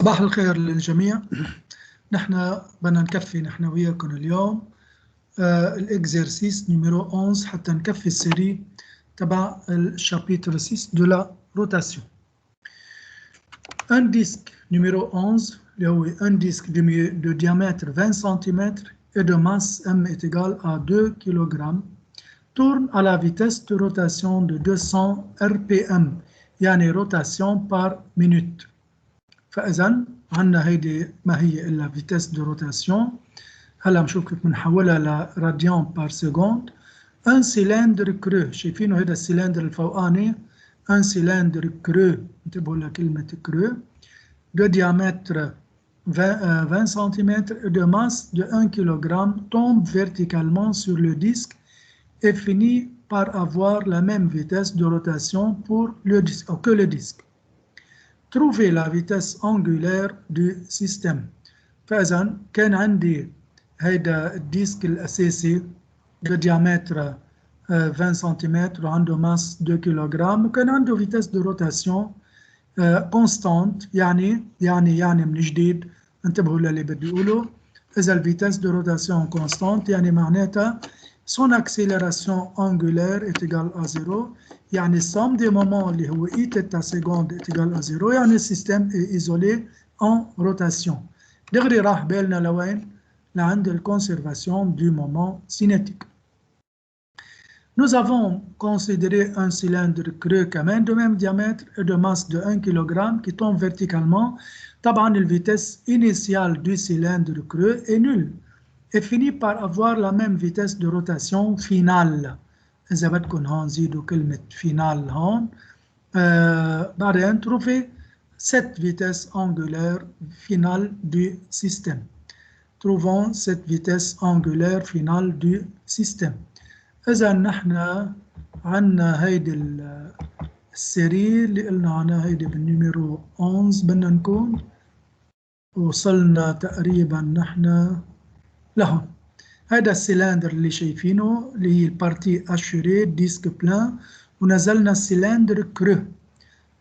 صباح الخير للجميع. نحن بدنا نكفي نحن وياكم اليوم الاكزرسيس نيميرو 11 حتى نكفي السيري تبع الشابيتر 6 de la rotation. Un disque numéro 11 اللي هو un disque de diamètre 20 cm et de masse m est égal à 2 kg tourne à la vitesse de rotation de 200 rpm يعني rotation par minute. فإذا عندنا هيدي ما هي إلا فيتيس دو روتاسيون. هلا بنشوف كيف بنحولها لراديان بار سكوند. ان سيلندر كرو، شايفينه هيدا السيلندر الفوقاني، ان سيلندر كرو، انتبهوا لكلمة كرو، دو ديامتر 20 cm et de masse de 1 kg tombe verticalement sur le disque et finit par avoir la même vitesse de rotation pour le disque, que le disque. Trouver la vitesse angulaire du système. فإذا كان عندي هيدا الديسك الأساسي بديامتر 20 سنتيمتر وعنده ماس 2 كيلوغرام وكان عنده فيتاس دو روتاسيون كونستانت. يعني من جديد انتبهوا للي بدي اقوله. إذا الفيتاس دو روتاسيون كونستانت يعني معناتها son accélération angulaire est égale à 0. يعني somme des moments اللي هو I θ seconde est égale à 0. يعني السيستم est isolé en rotation. دغري راح بالنا لوين؟ لعند الconservation du moment cinétique. Nous avons considéré un cylindre creux كمان de même diamètre et de masse de 1 kg qui tombe verticalement. طبعا la vitesse initiale du cylindre creux est nulle et finit par avoir la même vitesse de rotation finale. إذا بدكم هون نزيدوا كلمة finale هون. بعدين trouver cette vitesse angulaire finale du système. Trouvons cette vitesse angulaire finale du système. إذا نحن عنا هيدي السيري اللي قلنا عنها هيدي بالنيميرو 11 بدنا نكون وصلنا تقريبا نحن لهون. هذا السيلندر اللي شايفينه اللي هي البارتي اشوري ديسك بلان ونزلنا السيلندر كرو.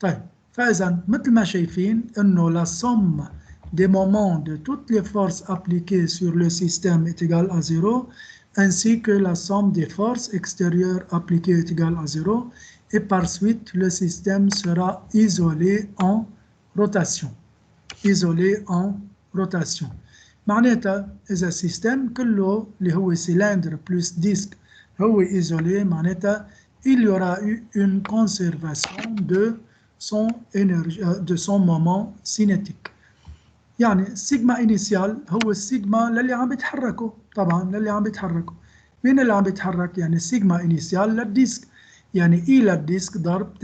طيب فإذا مثل ما شايفين إنه la somme des moments de toutes les forces appliquées sur le système est égale à 0 ainsi que la somme des forces extérieures appliquées est égale à 0 et par suite le système sera isolé en rotation. Isolé en rotation. معناتها إذا السيستم كله اللي هو cylindre plus disque هو isolé معناتها il y aura eu une conservation de son énergie, de son moment cinétique. يعني السيجما إنيسيال هو السيجما للي عم بيتحركوا. طبعا للي عم بيتحركوا مين اللي عم بيتحرك؟ يعني السيجما إنيسيال للديسك، يعني إي للديسك ضرب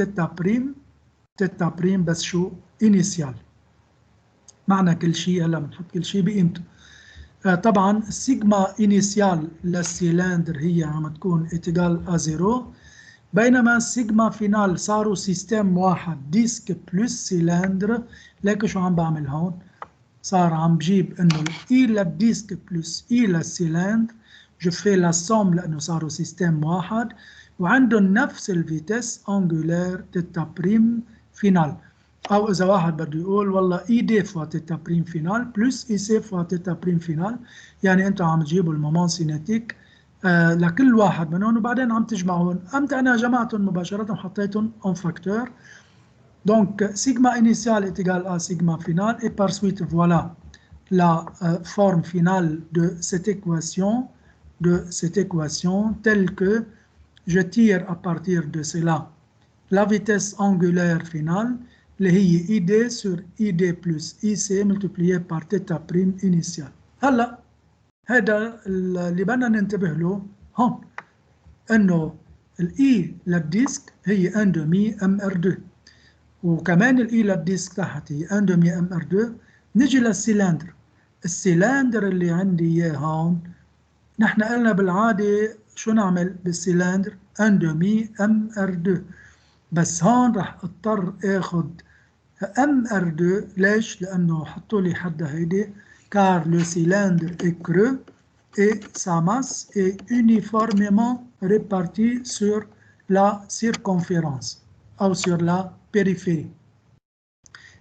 تيتا بريم بس شو إنيسيال. معنى كل شيء هلا بنحط كل شيء بقيمته. طبعا السيجما إنيسيال للسيلندر هي عم تكون إتيجال à 0 بينما السيجما فينال صاروا سيستم واحد ديسك بلس سيلندر. لكن شو عم بعمل هون؟ صار عم بجيب انه اي للديسك بلس اي للسيلندر جو في لا سوم لانه صاروا سيستم واحد وعندهم نفس الفيتس انجولير تيتا بريم فينال. او اذا واحد بده يقول والله اي دي فوا تيتا بريم فينال بلس اي سي فوا تيتا بريم فينال، يعني انتم عم تجيبوا المومون سينيتيك لكل واحد منهم وبعدين عم تجمعهم. أمتى أنا جمعتهم مباشرة وحطيتهم en facteur. Donc sigma initial est égal à sigma final et par suite voilà la forme finale de cette équation telle que je tire à partir de cela la vitesse angulaire finale اللي هي ID sur ID plus IC multiplié par θ prime initial. هلا هذا اللي بدنا ننتبه له هون انه الاي للديسك هي 1 دمي ام ار 2 وكمان الاي للديسك تحت هي 1 دمي ام ار 2. نجي للسيلندر. السيلندر اللي عندي اياه هون نحن قلنا بالعاده شو نعمل بالسيلندر 1 دمي ام ار 2 بس هون رح اضطر اخذ ام ار 2. ليش؟ لانه حطوا لي حدا هيدي car le cylindre est creux et sa masse est uniformément répartie sur la circonférence ou sur la périphérie.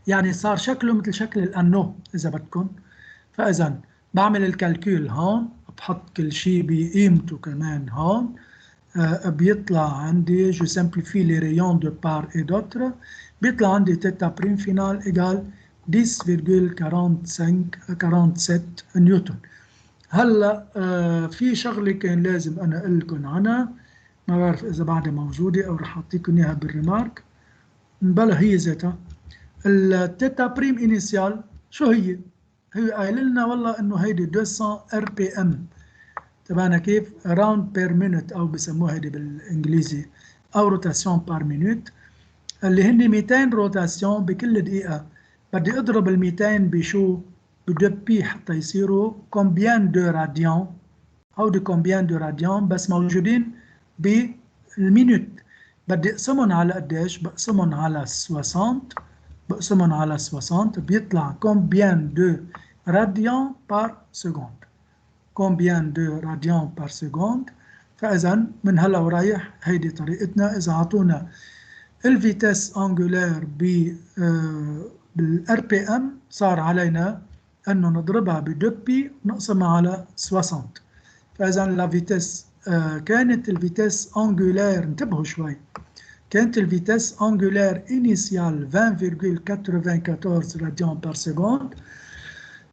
يعني صار شكله مثل شكل الأنو إذا بدكم. فإذا بعمل الكالكول هون، بحط كل شيء بقيمته كمان هون، بيطلع عندي جو سامبليفي لي ريون دو بار اي دوتر، بيطلع عندي تيتا بريم فينال ايجال 10.47 نيوتن. هلا في شغله كان لازم انا اقول لكم عنها، ما بعرف اذا بعدها موجوده او رح اعطيكم اياها بالريمارك. بلا هي ذاتها التيتا بريم انيسيال شو هي؟ هي قايل لنا والله انه هيدي 200 ار بي ام تبعنا كيف؟ راوند بير مينوت او بسموها هيدي بالانجليزي او روتاسيون بار مينوت، اللي هن 200 روتاسيون بكل دقيقه. بدي اضرب ال 200 بشو؟ ب 2 بي حتى يصيروا كومبيان دو راديان او دي كومبيان دو راديان، بس موجودين بالمينوت. بدي اقسمهم على قديش؟ بقسمهم على 60، بقسمهم على 60 بيطلع كومبيان دو راديان بار سكوند، كومبيان دو راديان بار سكوند. فاذا من هلا ورايح هيدي طريقتنا. اذا اعطونا الفيتاس انجولار بالار بي ام، صار علينا انه نضربها ب 2 بي نقسمها على 60. فاذا لا فيتاس كانت الفيتاس انجولار، انتبهوا شوي، كانت الفيتاس انجولار انيسيال 20.94 راديان بار سكوند،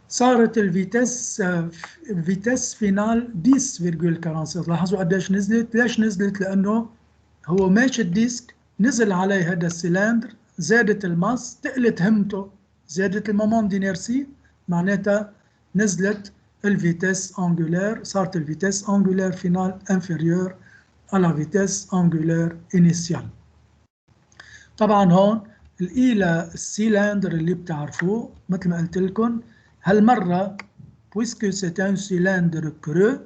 صارت الفيتاس فينال 10.47. لاحظوا قديش نزلت. ليش نزلت؟ لانه هو ماشي الديسك، نزل عليه هذا السلندر، زادت الماس، تقلت همته، زادت المومون دينيرسي، معناتها نزلت الفيتاس انجولار، صارت الفيتاس انجولار فينال انفيريور على فيتاس انجولار انيسيال. طبعا هون الإيلة السيلندر اللي بتعرفوه مثل ما قلت لكم هالمرة، puisque c'est un cylindre creux،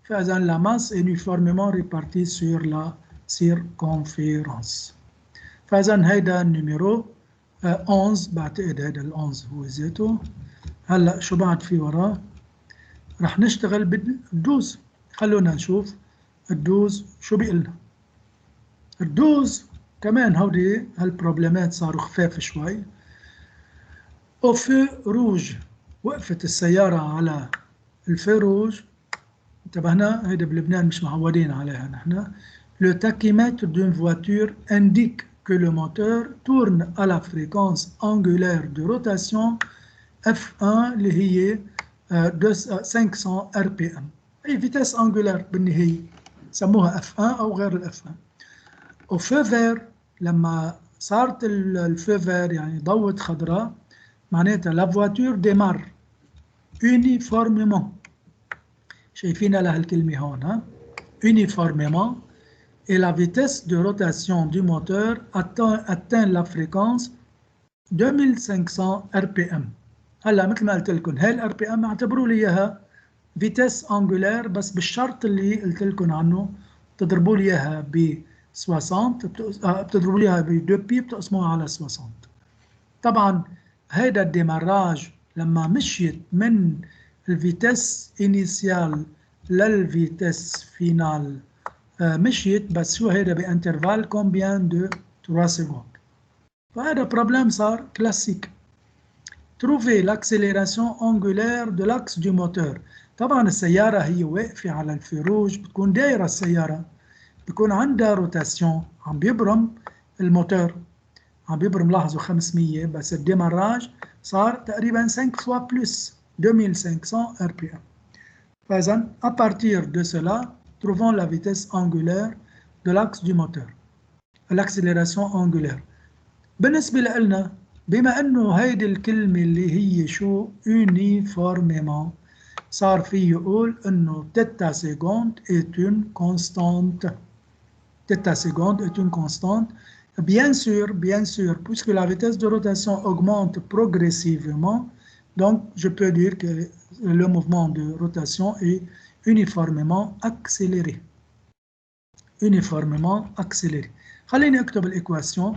فإذا la masse est uniformément répartie sur la circonférence. فإذا هيدا النيميرو 11، بعتقد هيدا ال 11 هو ذاته. هلا شو بعد في وراه؟ رح نشتغل بالدوز. خلونا نشوف الدوز شو بيقلنا. الدوز كمان هودي هالبروبلمات صاروا خفاف شوي. اوفو روج، وقفت السيارة على الفي روج، انتبهنا هيدا بلبنان مش معودين عليها نحن. Le tachymètre d'une voiture indique que le moteur tourne à la fréquence angulaire de rotation F1 اللي هي 500 RPM، هي فيتاس انجولار بالنهاية، سموها F1 أو غير ال F1. وفو فير، لما صارت الفو فير يعني ضوت خضراء، معناتها لا فواتور ديمار يونيفورميمون، شايفين لها الكلمة هون ها، uniformément, et la vitesse de rotation du moteur atteint la fréquence 2500 RPM. هلا مثل ما قلت لكم هاي الار بي ام اعتبروا لي اياها فيتاس انجولار، بس بالشرط اللي قلت لكم عنه، بتضربوا لي اياها ب 60، بتضربوا لي اياها ب 2 بي بتقسموها على 60. طبعا هيدا الديماراج لما مشيت من الفيتاس انيسيال للفيتاس فينال مشيت، بس شو هيدا بانترفال كومبيان دو 3 سكوند. فهذا بروبلème صار كلاسيك. Trouver l'accélération angulaire de l'axe du moteur. طبعا السيارة هي واقفة على الفيروج، بتكون دايرة السيارة، بيكون عندها روتاسيون، عم بيبرم الموتور، عم بيبرم، لاحظوا 500، بس الديماراج صار تقريبا 5 fois plus 2500 RPM. فإذا à partir de cela, trouvons la vitesse angulaire de l'axe du moteur, l'accélération angulaire. بالنسبة لنا، بما انه هيدي الكلمة اللي هي شو uniformément، صار في يقول انه تيتا سيكوند est une constante. Θ seconde est une constante. Bien sûr, puisque la vitesse de rotation augmente progressivement, donc je peux dire que le mouvement de rotation est uniformément accéléré. Uniformément accéléré. خليني اكتب الايكواسيون.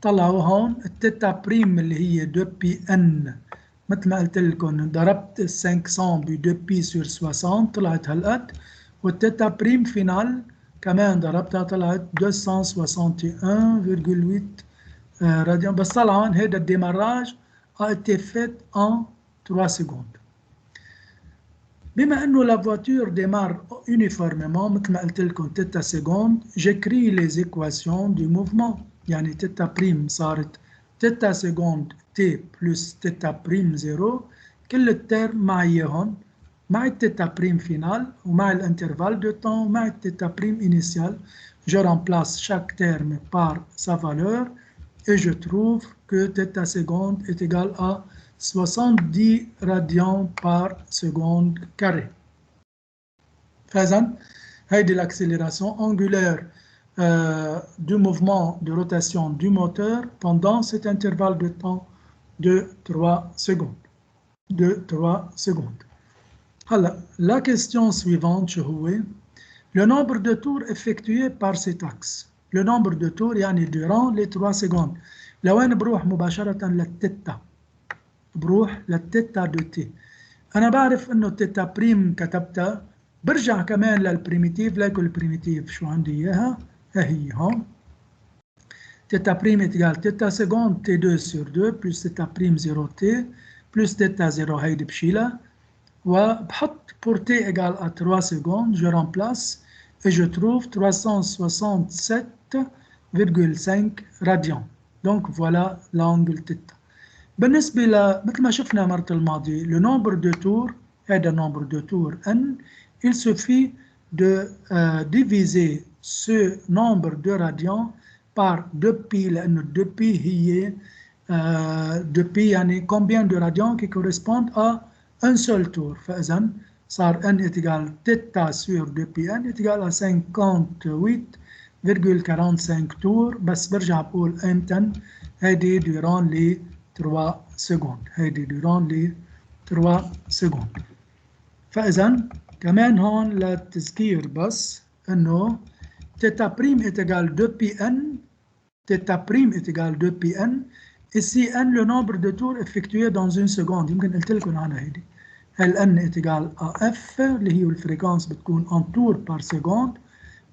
طلعوا هون التيتا بريم اللي هي 2 بي ان، مثل ما قلت لكم ضربت 500 ب 2 بي سور 60 طلعت هالقد، والتيتا بريم فينال كمان ضربتها طلعت 261.8 radians. بس طبعا هذا الديماراج a été fait en 3 secondes. بما انه la voiture démarre uniformément مثل ما قلت لكم تيتا سكوند، j'écris les équations du mouvement. يعني تيتا بريم صارت تيتا سكوند تي بلس تيتا بريم زيرو، كل الترم معي هون مع التيتا بريم فينال ومع الانترفال دو temps ومع التيتا بريم initial. Je remplace chaque terme par sa valeur et je trouve que θ seconde est égal à 70 radians par seconde carré. فإذن هيدي l'accélération angulaire du mouvement de rotation du moteur pendant cet intervalle de temps de 3 secondes. Alors, la question suivante, le nombre de tours effectués par cet axe. Le nombre de tours يعني durant les 3 secondes. لوين بروح مباشرة للتيتا؟ بروح للتيتا دو تي. أنا بعرف إنه تيتا بريم كتبتها، برجع كمان للبريميتيف. ليكو البريميتيف شو عندي إياها؟ هي هون. تيتا بريم إتجال تيتا سكوند تي 2 sur 2 بلس تيتا بريم 0 تي بلس تيتا 0 هيدي بشيلها وبحط pour t égale à 3 secondes, je remplace et je trouve 367,5 radians. Donc voilà l'angle θ. بالنسبة مثل ما شفنا مرة الماضية le nombre de tours هذا nombre de tours n, il suffit de diviser ce nombre de radians par 2π لأنه 2π هي 2π يعني combien de radians qui correspondent à un seul tour. فإذن صار n est égal θ sur 2πn est égal à 58,45 tours. بس برجع بقول امتى؟ هيدي durant les 3 secondes. هيدي durant les 3 secondes. فإذن كمان هون للتذكير بس انه θ prime est égal 2πn. θ prime est égal 2πn. Ici n le nombre de tours effectués dans une seconde. يمكن قلت لكم عنها هيدي. هل n est égal à f اللي هي الفريكونس بتكون en tours par seconde.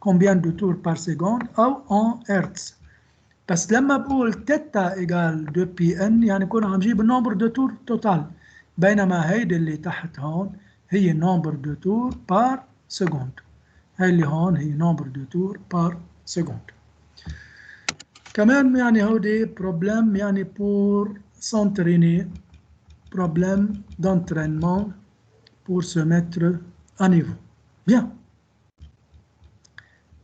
combien de tours par seconde أو en hertz. بس لما بقول θ égal 2πn يعني كون عم جيب النمبر دو تور توتال، بينما هيدي اللي تحت هون هي نمبر دو تور par seconde. هي اللي هون هي نمبر دو تور par seconde. كمان يعني هودي بروبلème يعني pour s'entraîner. Problème d'entraînement pour se mettre à niveau. Bien.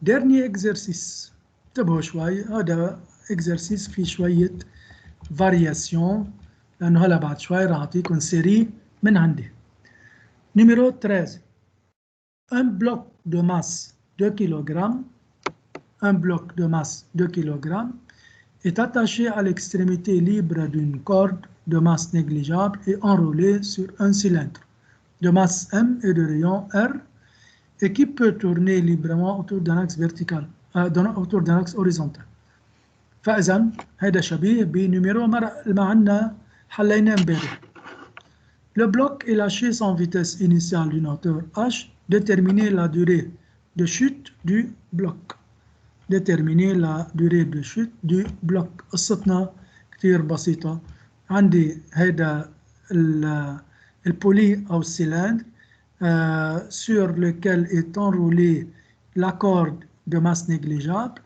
Dernier exercice. انتبهوا شوي، هذا exercice فيه شوية variation لأنه هلا بعد شوي راح أعطيكم série من عندي. Numéro 13. Un bloc de masse 2 kg. Un bloc de masse 2 kg est attaché à l'extrémité libre d'une corde de masse négligeable et enroulé sur un cylindre de masse M et de rayon R et qui peut tourner librement autour d'un axe vertical, autour d'un axe horizontal. فإذا هذا شبيه بنيميرو ما عندنا حلينا امبارح. Le bloc est lâché sans vitesse initiale d'une hauteur h. Déterminer la durée de chute du bloc. Déterminer la durée de chute du bloc. قصتنا كتير بسيطة. عندي هيدا البولي أو السيلندر sur lequel est enroulée la corde de masse négligeable.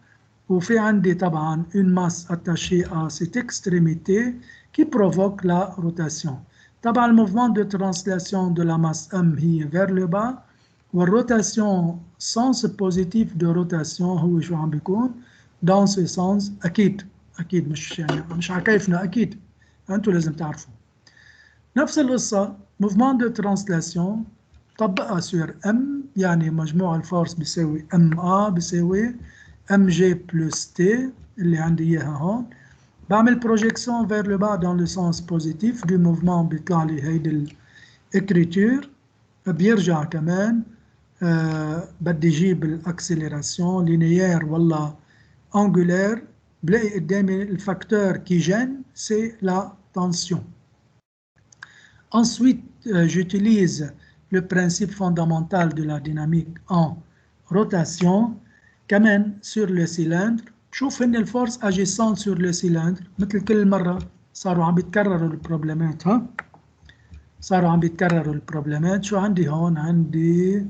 وفي عندي طبعا une masse attachée à cette extrémité qui provoque la rotation. طبعا le mouvement de translation de la masse M هي vers le bas والrotation sens positif de rotation هو شو عم بيكون dans ce sens. أكيد مش يعني مش عكيفنا، أكيد أنتوا لازم تعرفوا. نفس القصة mouvement de translation طبقها sur M يعني مجموع الفورس بيساوي MA بيساوي MG plus T اللي عندي إياها هون. بعمل projection vers le bas dans le sens positif du mouvement بيطلع لي هيدي الإكريتور. بيرجع كمان بدي جيب الأكسلراسيون لينيير ولا angulaire. بلاقي قدامي الفاكتور qui gêne c'est la tension. Ensuite, j'utilise le principe fondamental de la dynamique en rotation. كمان sur le cylindre شوف هن الفورس اجيسون سور لو سيلندر مثل كل مرة صاروا عم بيتكرروا البروبلمات. ها صاروا عم بيتكرروا البروبلمات. شو عندي هون؟ عندي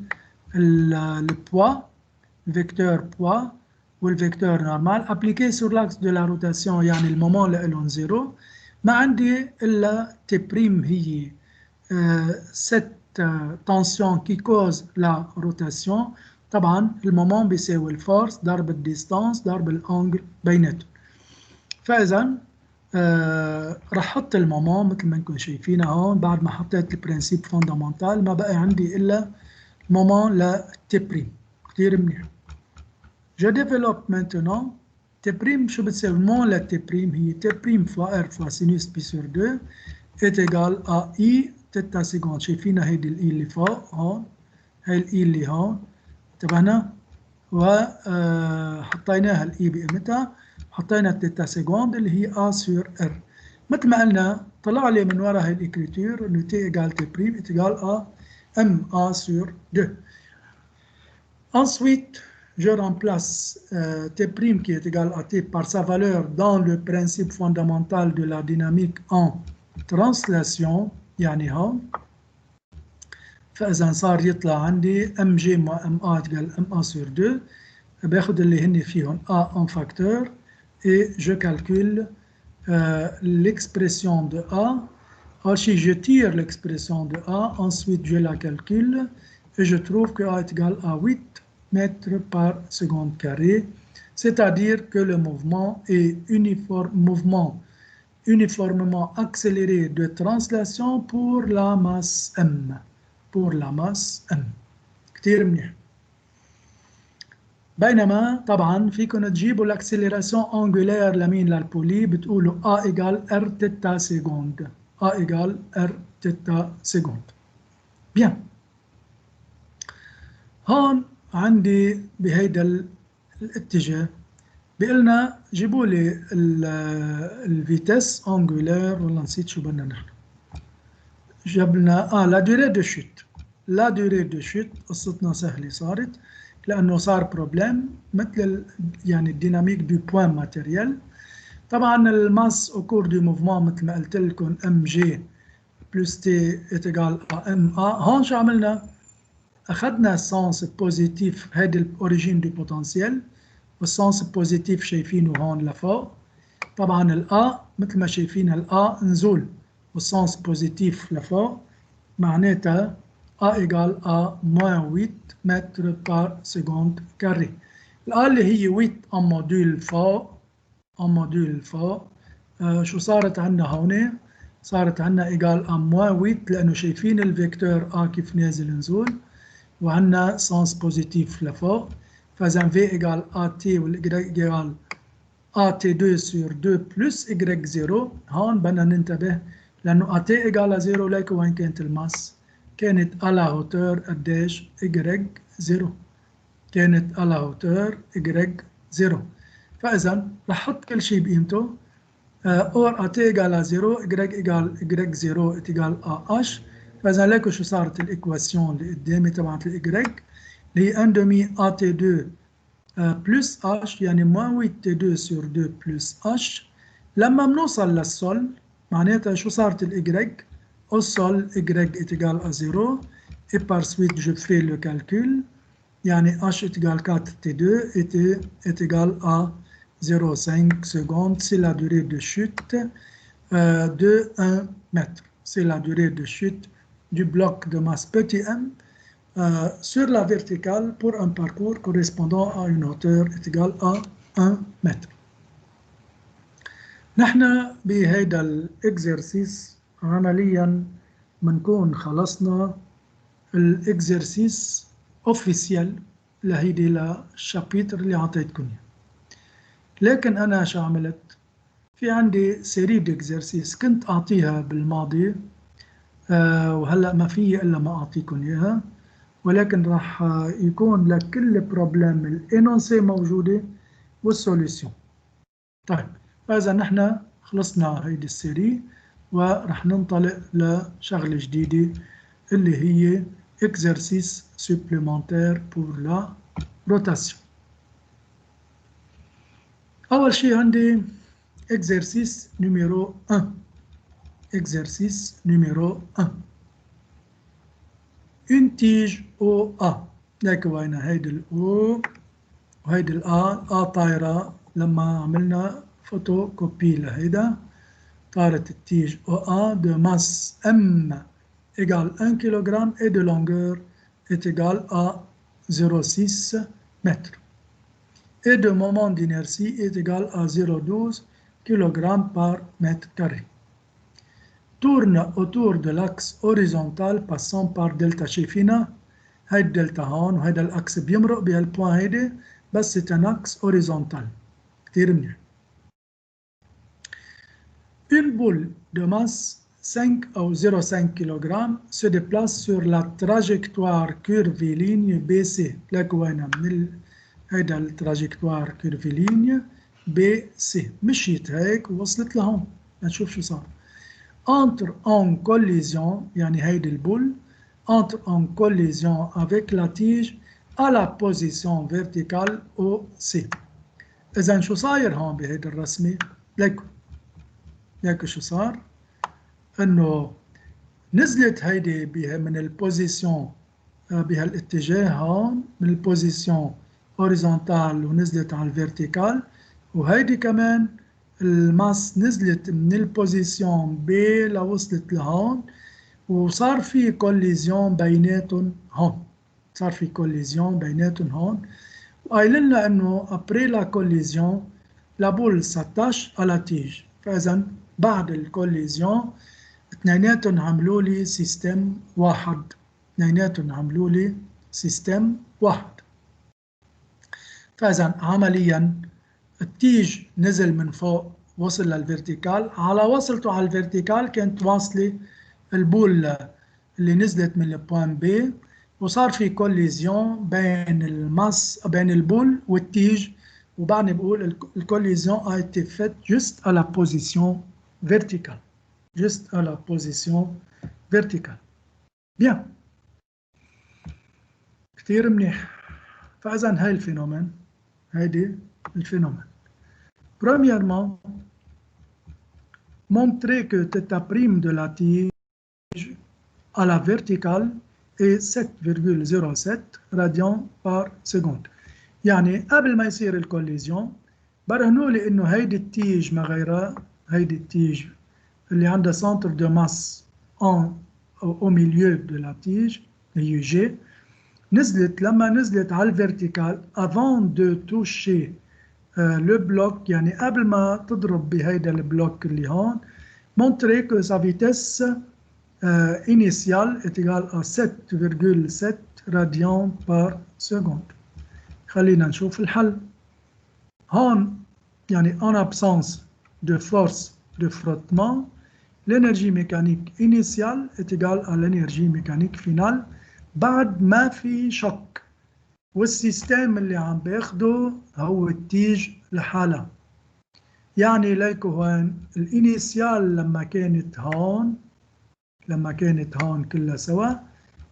البوا، الفيكتور بوا والفيكتور نورمال ابليكي سور لاكس دو لا روتاسيون، يعني المومون لهم زيرو. ما عندي الا تي بريم هي ست تنسيون كي كوز لا روتاسيون. طبعا المومون بيساوي الفورس ضرب الديستانس ضرب الانجل بيناتهم. فاذا راح احط المومون مثل ما انكم شايفينها هون. بعد ما حطيت البرنسيب فوندامنتال ما بقى عندي الا مومون لا تي بريم. كثير منيح. Je développe maintenant T prime. شو بتساوي؟ مون لا تي بريم هي T prime fois R fois sinus pi sur 2 est égal à I تيتا سيكوند. شايفينها هيدي الإي اللي فوق هون، هاي الإي اللي هون انتبهنا، وحطيناها الإي بقيمتها، حطينا التيتا سيكوند اللي هي A sur R. مثل ما قلنا طلع لي من ورا هاي الإكريتور إنه T égale T prime est égal à MA sur 2. Ensuite, je remplace T' qui est égal à T par sa valeur dans le principe fondamental de la dynamique en translation. يعني هون فإذا صار يطلع عندي ام جي moins ام A égale ام A sur 2. باخد اللي هن فيهم A en facteur et je calcule l'expression de A. Ensuite, je tire l'expression de A, ensuite je la calcule et je trouve que A est égal à 8 mètres par seconde carré, c'est-à-dire que le mouvement est uniformément accéléré de translation pour la masse M. pour la masse M. كتير منيح. بينما طبعا فيكم تجيبوا الاكسلراسيون انجولير لمين؟ للبولي، بتقولوا A égale R تيتا سيكوند. A égale R تيتا سيكوند. بيان. هون عندي بهيدا الاتجاه بيقلنا جيبوا لي الفيتاس انجولير، والله نسيت شو بدنا نحن. جبنا لا دوري دو شوت. لا دوري دو شوت قصتنا سهله صارت لانه صار بروبليم مثل يعني الديناميك دو بوين ماتيريال. طبعا الماس او كور دو موفمون مثل ما قلت لكم ام جي بلس تي ات ايجال ام ا. هون شو عملنا؟ اخذنا السنس بوزيتيف، هيدي الاوريجين دو بوتنسيال، والسنس بوزيتيف شايفينه هون لفوق. طبعا الأ مثل ما شايفين الأ نزول والسنس بوزيتيف لفوق، معناتها A égale à moins 8 mètres par seconde carré. الأ اللي هي 8 en موديول فوق، شو صارت عنا هون؟ صارت عنا إيجال à moins 8 لأنه شايفين الفيكتور A كيف نازل نزول، وعنا سنس بوزيتيف لفوق. فإذا V égale AT وال Y égale AT2 sur 2 plus Y0. هون بدنا ننتبه لأنه AT égale à 0. ليك وين كانت الماس؟ كانت à la hauteur قديش؟ Y0. كانت à la hauteur Y0. فإذا رح أحط كل شيء بقيمته. or AT égale à 0 Y égale Y0 est égal à H. فإذا ليكوا شو صارت الإكواسيون اللي قدامي تبعت الY اللي هي 1 demi AT2 plus H، يعني moins 8T2 sur 2 plus H. لما بنوصل للسول معناتها شو صارت الY؟ au sol Y est égal à 0 et par suite je fais le calcul، يعني H est égal à 4T2 est égal à 0,5 secondes. C'est la durée de chute de 1 mètre. C'est la durée de chute du bloc de masse petit m sur la verticale pour un parcours correspondant à une hauteur est égale à 1 mètre. نحن بهيدا الاكزرسيس عمليا بنكون خلصنا الاكزرسيس اوفيسيال لهيدي للشابيتر اللي عطيتكم اياه. لكن انا شو عملت؟ في عندي سيري ديكزرسيس كنت اعطيها بالماضي وهلا ما في الا ما اعطيكم اياها، ولكن راح يكون لكل بروبلم الانونسي موجوده والسوليسيون. طيب فاذا نحن خلصنا هيدي السيري وراح ننطلق لشغله جديده اللي هي exercice supplémentaire pour la rotation. أول شيء عندي exercice numéro 1. Exercice numéro 1. Une tige OA. لك وين هيدي الأو وهيدي الآ طايرة لما عملنا فوتوكوبي لهيدا طارت التيج OA de masse M égale 1 kg et de longueur est égale à 0,6 mètres. Et de moment d'inertie est égal à 0,12 kg par mètre carré. Tourne autour de l'axe horizontal passant par delta. شايفينها هاي الدلتا هون وهذا الاكس بيمرق بهالبوان هيدي بس c'est un axe horizontal كتير منيح. Une boule de masse 5 أو 0,5 kg se déplace sur la trajectoire curviligne BC. تلاقوا وين من هيدا التراجكتوار كيرفيلينيا بي سي مشيت هيك ووصلت لهون. نشوف شو صار. entre en collision يعني هيدي البول entre en collision avec la tige à la position verticale OC. إذا شو صاير هون بهيدي الرسمة؟ ليكو شو صار؟ إنه نزلت هيدي من البوزيشن بهالاتجاه هون من البوزيشن هوريزونتال ونزلت على الفيرتيكال وهيدي كمان الماس نزلت من البوزيشن بي لوصلت لهون وصار في كوليزيون بيناتهم هون. صار في كوليزيون بيناتهم هون وقايل لنا انه ابري لا كوليزيون لا بول ساتاش على تيج. فاذا بعد الكوليزيون اثنيناتهم عملوا لي سيستم واحد. اثنيناتهم عملوا لي سيستم واحد. فاذا عمليا التيج نزل من فوق وصل للفيرتيكال. على وصلته على الفيرتيكال كانت واصله البول اللي نزلت من البوان بي وصار في كوليزيون بين الماس بين البول والتيج وبعدني بقول الكوليزيون a été faite juste à la position verticale. Juste à la position verticale. Bien. كتير منيح. فإذا هاي الفينومين هيدي الفينومين. Premièrement, montrer que θ' de la tige à la verticale est 7,07 radians par seconde. يعني قبل ما يصير الكوليزيون برهنوا لي انه هيدي التيج ما غيرها هيدي التيج اللي عندها سنتر دو ماس au milieu de la tige اللي هي G نزلت لما نزلت على الفيرتيكال avant de toucher le bloc يعني قبل ما تضرب بهيدا البلوك اللي هون montrer que sa vitesse initiale est égale à 7,7 radians par seconde. خلينا نشوف الحل. هون يعني en absence de force de frottement l'énergie mécanique initiale est égale à l'énergie mécanique finale بعد ما في شك والسيستم اللي عم باخده هو التيج لحالها. يعني ليكو هون الانيسيال لما كانت هون كلها سوا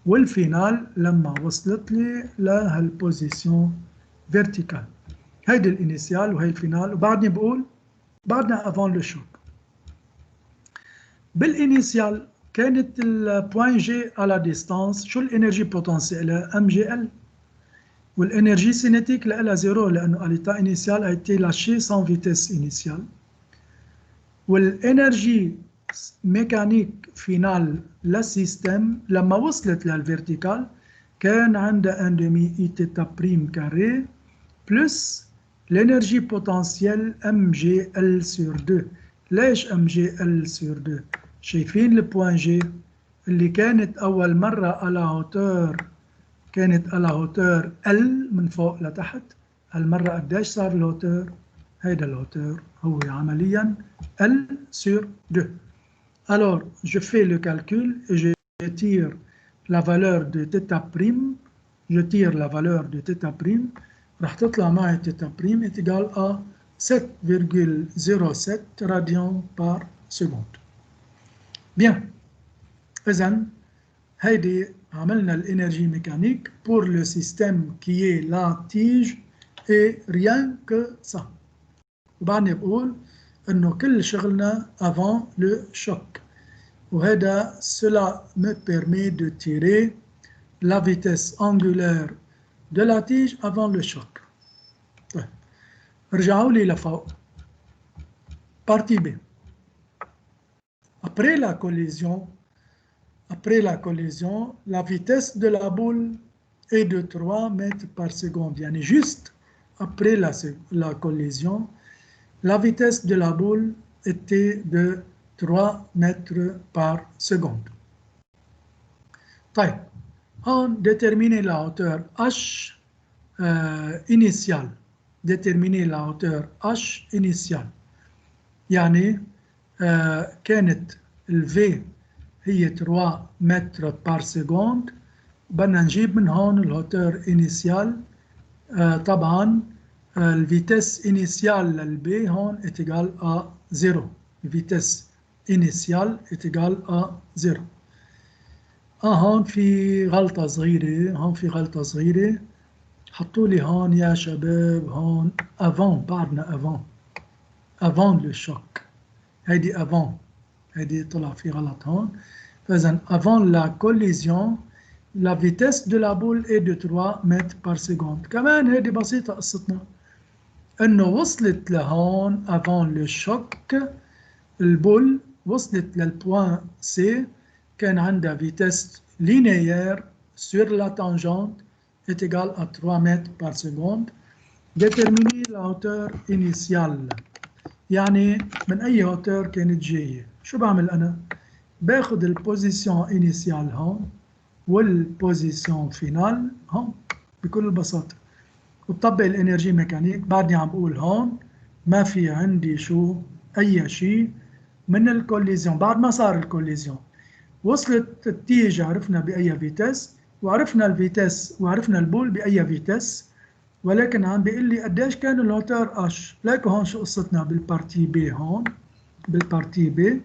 والفينال لما وصلت لي لهالبوزيشن فيرتيكال. هيدي الانيسيال وهي الفينال وبعدني بقول بعدنا افون لو شوك. بالانيسيال كانت البوين جي على ديستانس شو الانرجي بوتنسيالها ام جي ال والانرجي سينيتيك لها زيرو لانه اليتا انيسيال ايتي لاشي سان فيتيس انيسيال والانرجي ميكانيك فينال للسيستم لما وصلت للفيرتيكال كان عندها ان دمي اي تيتا بريم كاري بلس الانرجي بوتنسيال ام جي ال سور 2. ليش ام جي ال سور 2؟ شايفين البوان جي اللي كانت اول مره على هوتور كانت على هوتور ال من فوق لتحت. هالمره قديش صار الهوتور؟ هيدا الهوتور هو عمليا ال سور 2. Alors, je fais le calcul et je tire la valeur de θ'. Je tire la valeur de θ'. راح تطلع معي θ' est égal à 7,07 radians par seconde. Bien. إذن هيدي عملنا الانرجي mécanique pour le système qui est la tige et rien que ça. وبعدني بقول إنه كل شغلنا avant le choc. وهذا cela me permet de tirer la vitesse angulaire de la tige avant le choc. طيب رجعوا لي لفوق. Partie B. Après la collision, la vitesse de la boule est de 3 mètres par seconde. Yani juste après la collision, la vitesse de la boule était de 3 mètres par seconde. طيب on déterminer la hauteur H initiale. Déterminer la hauteur H initiale. يعني كانت ال V هي 3 متر بار سكوند. بدنا نجيب من هون الهوتور انيسيال. طبعا الفيتس انيسيال للبي هون اتيغال ا 0. الفيتس انيسيال اتيغال ا 0. هون في غلطة صغيرة. حطوا لي هون يا شباب هون افون. بعدنا افون لو شوك. هيدي افون. هيدي طلع في غلط هون. فإذا avant la collision la vitesse de la boule est de 3 mètres par seconde. كمان هيدي بسيطة قصتنا. إنه وصلت لهون avant le choc. البول وصلت للبوان سي كان عندها vitesse linéaire sur la tangente est égale à 3 mètres par seconde. Déterminer la hauteur initiale. يعني من أي هوتور كانت جاية. شو بعمل أنا؟ باخد البوزيسيون انيسيال هون والبوزيسيون فينال هون بكل بساطة، وبطبق الانرجي ميكانيك. بعدني عم بقول هون ما في عندي شو أي شيء من الكوليزيون. بعد ما صار الكوليزيون وصلت التيج، عرفنا بأي فيتس، وعرفنا الفيتس وعرفنا البول بأي فيتس، ولكن عم بيقول لي قديش كان الهوتور اش. ليكو هون شو قصتنا بالبارتي بي. هون بالبارتي بي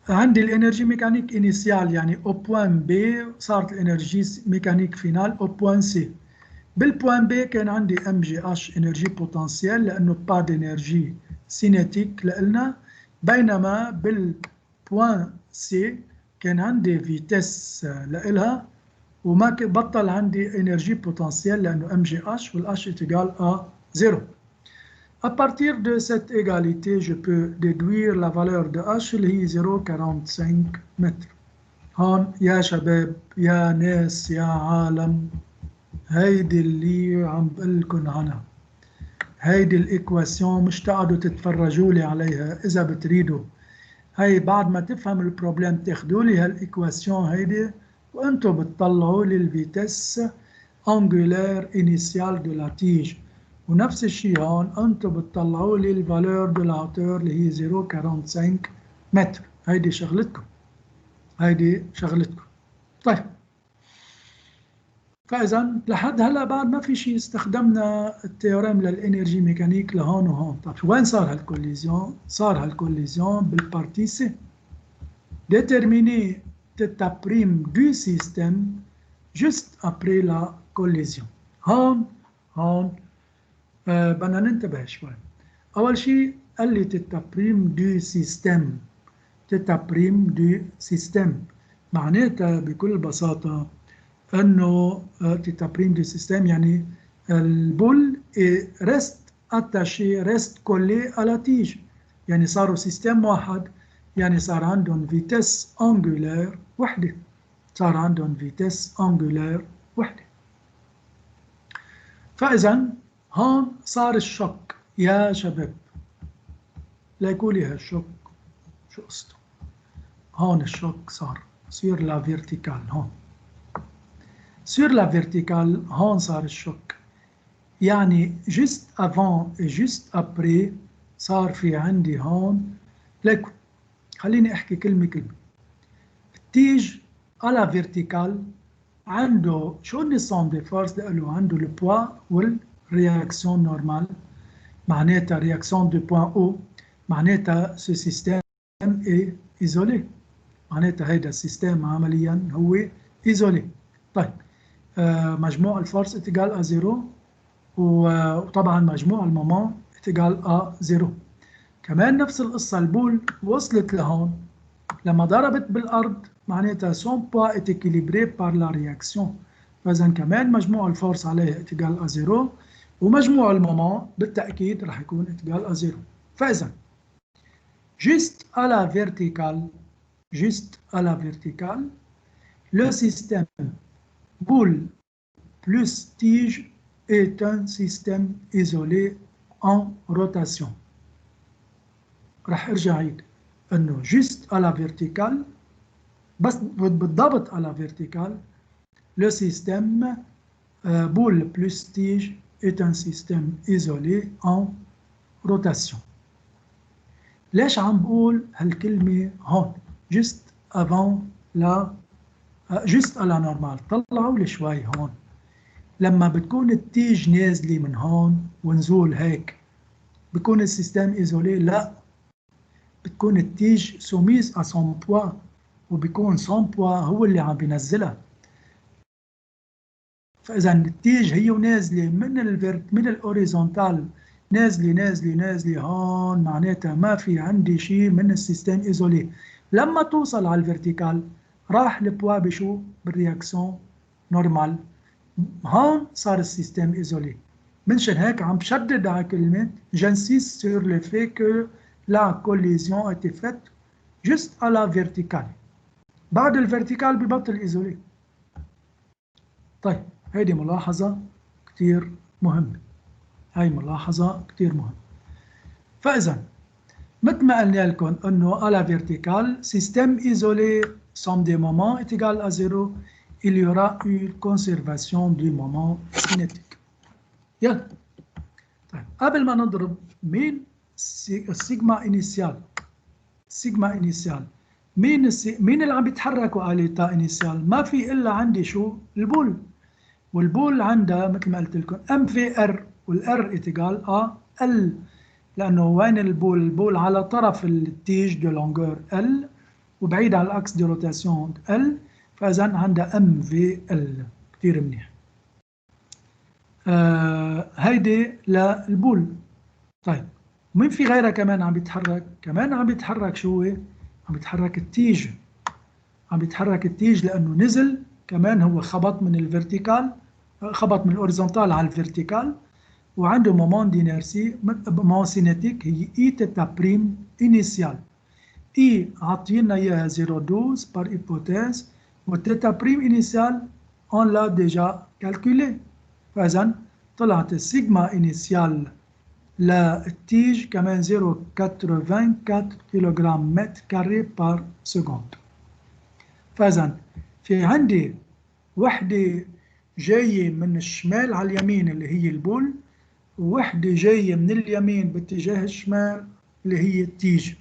عندي الانرجي ميكانيك انيسيال يعني او بوان بي، صارت الانرجي ميكانيك فينال او بوان سي. بالبوان بي كان عندي ام جي اش انرجي بوتنسيال لانه با دانرجي سينيتيك لنا، بينما بالبوان سي كان عندي فيتس لإلها وما بطل عندي انرجي بوتنسيال لانه ام جي اش والاش égale à 0. À partir de cette égalité, je peux déduire la valeur de H اللي هي 0.45 متر. هون يا شباب يا ناس يا عالم، هيدي اللي عم بقلكن عنها، هيدي الإكواسيون مش تقعدوا تتفرجوا لي عليها. إذا بتريدوا هي بعد ما تفهم البروبلم تاخدوا لي هالإكواسيون هيدي وأنتوا بتطلعوا لي الفيتس angulaire initiale de la tige، ونفس الشيء هون انتم بتطلعوا لي الفالور دو لا اللي هي 0.45 متر. هيدي شغلتكم. طيب فاذا لحد هلا بعد ما في شيء استخدمنا التيوريم للانرجي ميكانيك لهون وهون. طيب وين صار هالكوليزيون؟ صار هالكوليزيون بالبارتي سي. déterminer θ prime du système juste après la collision. هون بدنا ننتبه شوي. أول شيء قال لي تيتا بريم دو سيستم. تيتا بريم دو سيستم معناتها بكل بساطة أنه تيتا بريم دو سيستم يعني البول ريست اتاشي ريست كولي على تيج، يعني صاروا سيستم واحد، يعني صار عندهم فيتس أنجولير وحدة. فإذا هون صار الشوك يا شباب. ليقولي هالشوك شو قصته؟ هون الشوك صار سير لا فيرتيكال. هون سير لا فيرتيكال هون صار الشوك، يعني جست افون جست ابري صار في عندي هون. ليكو خليني احكي كلمة. التيج على فيرتيكال عنده شو النظام دي فورس له؟ عنده البوا والرياكسيون نورمال، معناتها رياكسيون دو بوان او، معناتها سو سيستم اي ايزولي، معناتها هيدا السيستم عمليا هو ايزولي. طيب مجموع الفورس اتجال ا 0 وطبعا مجموع المومون اتجال A0. كمان نفس القصة البول وصلت لهون لما ضربت بالأرض معناتها son poids est équilibré par la réaction. فإذا كمان مجموع الفورس عليها اتجال A0 ومجموع المومون بالتأكيد راح يكون اتجال A0. فإذا juste à la verticale, le système boule plus tige est un système isolé en rotation. راح ارجع عيد انه juste à la verticale بس بالضبط à la verticale le système boule plus tige est un système isolé en rotation. ليش عم بقول هالكلمة هون juste avant la juste à la normale؟ طلعوا لي شوي هون. لما بتكون التيج نازلة من هون ونزول هيك بيكون السيستم ايزولي؟ لا، بتكون التيج سوميز ا سون بوا وبيكون سون بوا هو اللي عم بينزلها. فاذا التيج هي ونازله من الاوريزونتال نازله هون معناتها ما في عندي شيء من السيستم ايزولي. لما توصل على الفيرتيكال راح البوا بشو؟ بالرياكسيون نورمال. هون صار السيستم ايزولي. منشان هيك عم بشدد على كلمه جانسيس سور لو في كو لا كوليزيون a été faite juste à la verticale. بعد الفيرتيكال ببطل ايزولي. طيب هيدي ملاحظه كثير مهمه. هاي ملاحظه كثير مهمه. فاذا مثل ما قلنا لكم انه à la verticale système isolé somme des moments est égal à 0. il y aura une conservation du moment cinétique. يلا طيب قبل ما نضرب مين السيجما انيسيال؟ سيجما انيسيال مين اللي عم بيتحركوا على تا انيسيال؟ ما في الا عندي شو؟ البول. والبول عندها مثل ما قلت لكم ام في ار، والار اتجال ا ال، لانه وين البول؟ البول على طرف التيج دو لونغور ال وبعيد على الاكس دو روتاسيون ال، فاذا عندها ام في ال. كثير منيح. هيدي للبول. طيب مين في غيرها كمان عم بيتحرك؟ كمان عم بيتحرك شو هو؟ عم بيتحرك التيج. عم بيتحرك التيج لانه نزل كمان، هو خبط من الفيرتيكال، خبط من الاوريزونتال على الفيرتيكال، وعنده مومون دينيرسي مومون سينيتيك هي اي تيتا بريم انيسيال. اي عطينا اياها 0.12 بار هيبوثيز، والتيتا بريم انيسيال اون لا ديجا كالكولي. فاذا طلعت السيجما انيسيال للتيج كمان 0.84 كيلوغرام متر كاري بار سكوند. فاذا في عندي وحده جايه من الشمال على اليمين اللي هي البول، ووحده جايه من اليمين باتجاه الشمال اللي هي التيج.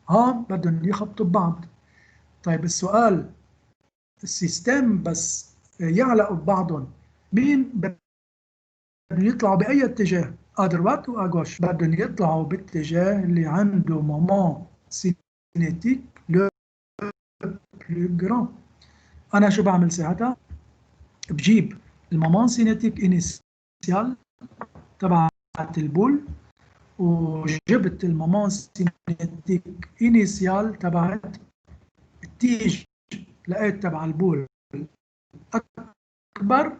هون بدهم يخبطوا ببعض. طيب السؤال، السيستم بس يعلقوا ببعضهم، مين بدهم يطلعوا باي اتجاه؟ ادروات واغوش؟ بدهم يطلعوا باتجاه اللي عنده مومون سينيتيك لو بلو جران. انا شو بعمل ساعتها؟ بجيب المومون سينيتيك انيسيال تبعت البول، وجبت المومون سينيتيك انيسيال تبعت التيج، لقيت تبع البول اكبر،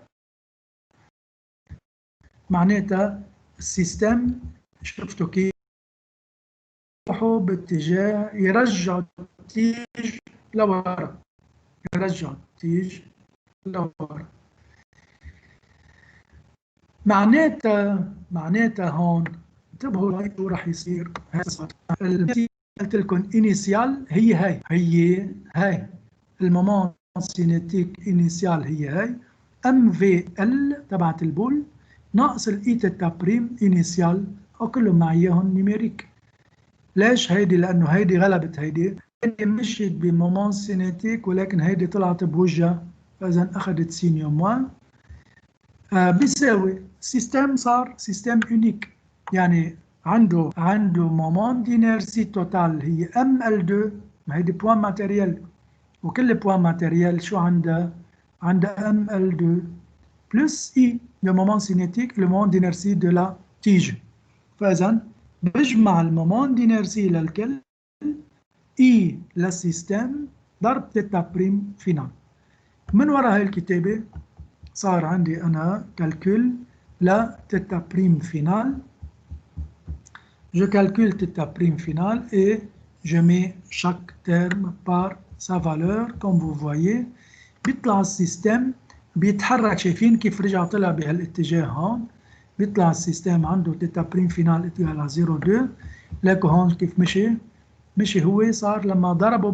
معناتها السيستم شفتوا كيف يروحوا باتجاه يرجعوا التيج لورا، يرجعوا التيج لورا. معناتها هون انتبهوا شو راح يصير. قلت لكم انيسيال هي هاي المومون سينيتيك انيسيال هي هاي ام في ال تبعت البول ناقص الاي تيتا بريم انيسيال، وكلهم معيهم نيميريك. ليش هيدي؟ لانه هيدي غلبت هيدي مشيت بمومون سينيتيك، ولكن هيدي طلعت بوجهها، فاذا اخذت سينيو موان بيساوي سيستم، صار سيستم يونيك، يعني عنده مومون دينيرسي توتال هي ام ال 2، ما هيدي بوان ماتيريال، وكل بوان ماتيريال شو عندها ام ال 2 بلس اي. le moment cinétique, le moment d'inertie de la tige. فإذا بجمع المومون d'inertie للكل إي للسيستم ضرب تيتا بريم فينال. من وراء هاي الكتابة صار عندي أنا كالكول لا تيتا بريم فينال. Je calcule θ prime finale et je mets chaque terme par sa valeur. Comme vous voyez بيطلع السيستم بيتحرك. شايفين كيف رجع طلع بهالاتجاه هون. بيطلع السيستم عنده θ بريم فينال اتجاه على 0.2. لكن هون كيف مشي هو صار لما ضربوا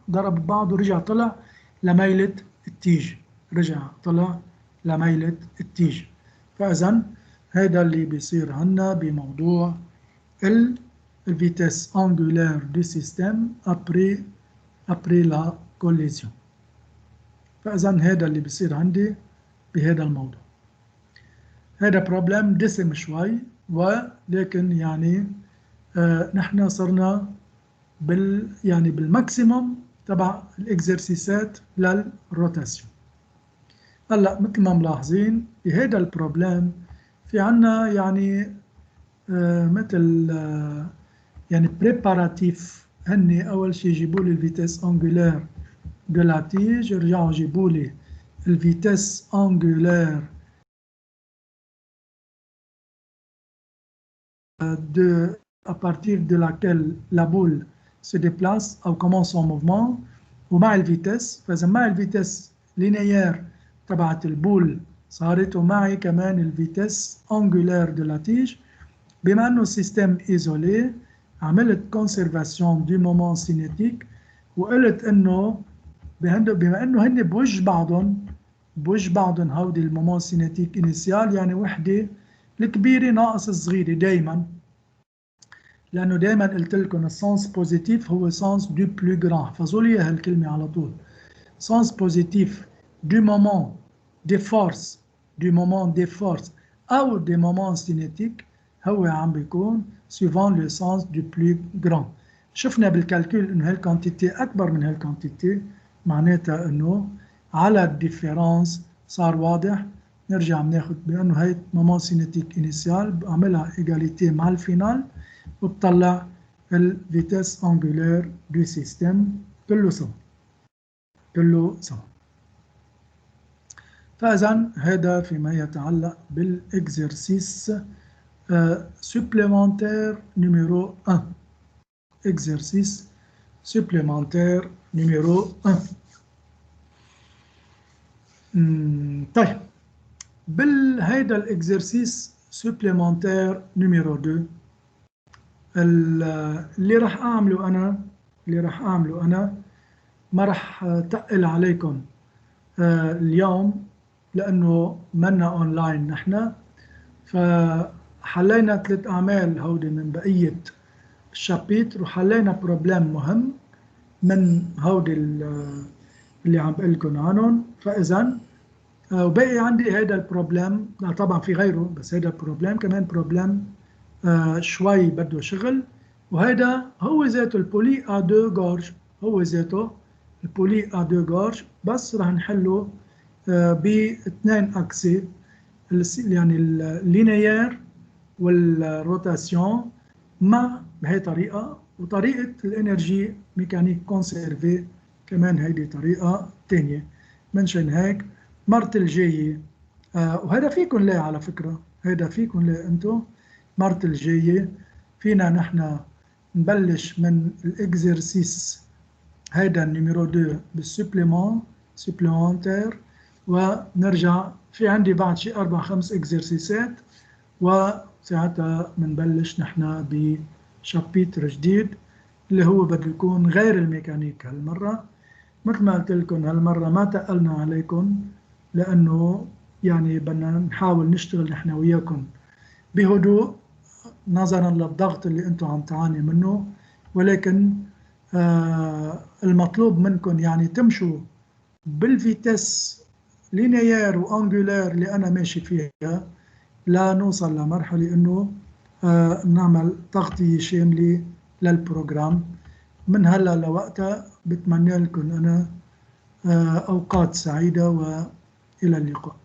ببعض ورجع طلع لميلة التيج. رجع طلع لميلة التيج. فإذا هذا اللي بيصير عنا بموضوع الفيتيس angulaire du système après la collision. فإذا هذا اللي بيصير عندي بهذا الموضوع. هذا بروبلم دسم شوي ولكن يعني نحن صرنا يعني بالماكسيموم تبع الاكزرسيسات للروتاسيون. هلا مثل ما ملاحظين بهذا البروبلم في عنا يعني مثل يعني بريباراتيف. هني أول شيء جيبوا لي الفيتيس أنجولير دو لا تيج، رجعوا جيبوا لي الفيتيس أنجولير à partir de laquelle la boule se déplace ou commence son mouvement ومع الفيتيس. فإذا مع الفيتيس لينيير تبعت البول صارت ومعي كمان الفيتيس أنجولير دو لا تيج. بما انه سيستم ايزولي عملت كونسيرفاسيون دي مومون سينيتيك وقلت انه بما انه هن بوجه بعضهم هودي المومون سينيتيك انيسيال يعني وحده الكبيره ناقص الصغيره دائما. لانه دائما قلت لكم السنس بوزيتيف هو سنس دو بلو غران. احفظوا لي هالكلمه على طول. سنس بوزيتيف دو مومون دي فورس او دي مومون سينيتيك هو عم بيكون suivant le sens du plus grand. شفنا بالكالكول انه هالكونتيتي اكبر من هالكونتيتي معناتها انه على الديفيرنس صار واضح. نرجع بناخذ بانه هي مومون سينيتيك انيسيال بعملها ايجاليتي مع الفينال وبطلع الفيتيس انجولير دو سيستم كله سوا. فاذا هذا فيما يتعلق بالاكزرسيس supplémentaire numéro 1. Exercice supplémentaire numéro 1. طيب بالهيدا الاكزرسيس supplémentaire numéro 2 اللي راح اعمله انا ما راح تقل عليكم اليوم لانه منا اونلاين نحن. فحلينا 3 أعمال هودي من بقية الشابيتر وحلينا بروبلم مهم من هودي اللي عم بقول لكم عنهم. فإذا وبقي عندي هذا البروبلم. طبعا في غيره بس هذا البروبلم كمان بروبلم شوي بده شغل. وهذا هو ذاته البولي ا دو غورج. بس راح نحله باثنين اكسي يعني اللينيير والروتاسيون مع بهي طريقة. وطريقة الانرجي ميكانيك كونسيرفي كمان هيدي طريقة تانية. منشان هيك مرة الجاية وهذا فيكم لا على فكرة انتو مرة الجاية فينا نحن نبلش من الاكزرسيس هيدا النيميرو 2 بالسوبليمونتير ونرجع في عندي بعد شي 4-5 اكزرسيسات وساعتها بنبلش نحن بشابيتر جديد اللي هو بده يكون غير الميكانيك هالمرة. مثل ما قلت لكم هالمرة ما تقلنا عليكم لأنه يعني بدنا نحاول نشتغل نحن وياكم بهدوء نظرا للضغط اللي انتم عم تعاني منه. ولكن المطلوب منكم يعني تمشوا بالفيتس لينيير وانجولير اللي انا ماشي فيها لا نوصل لمرحله انه نعمل تغطيه شامله للبروجرام. من هلا لوقتها بتمنى لكم انا اوقات سعيده والى اللقاء.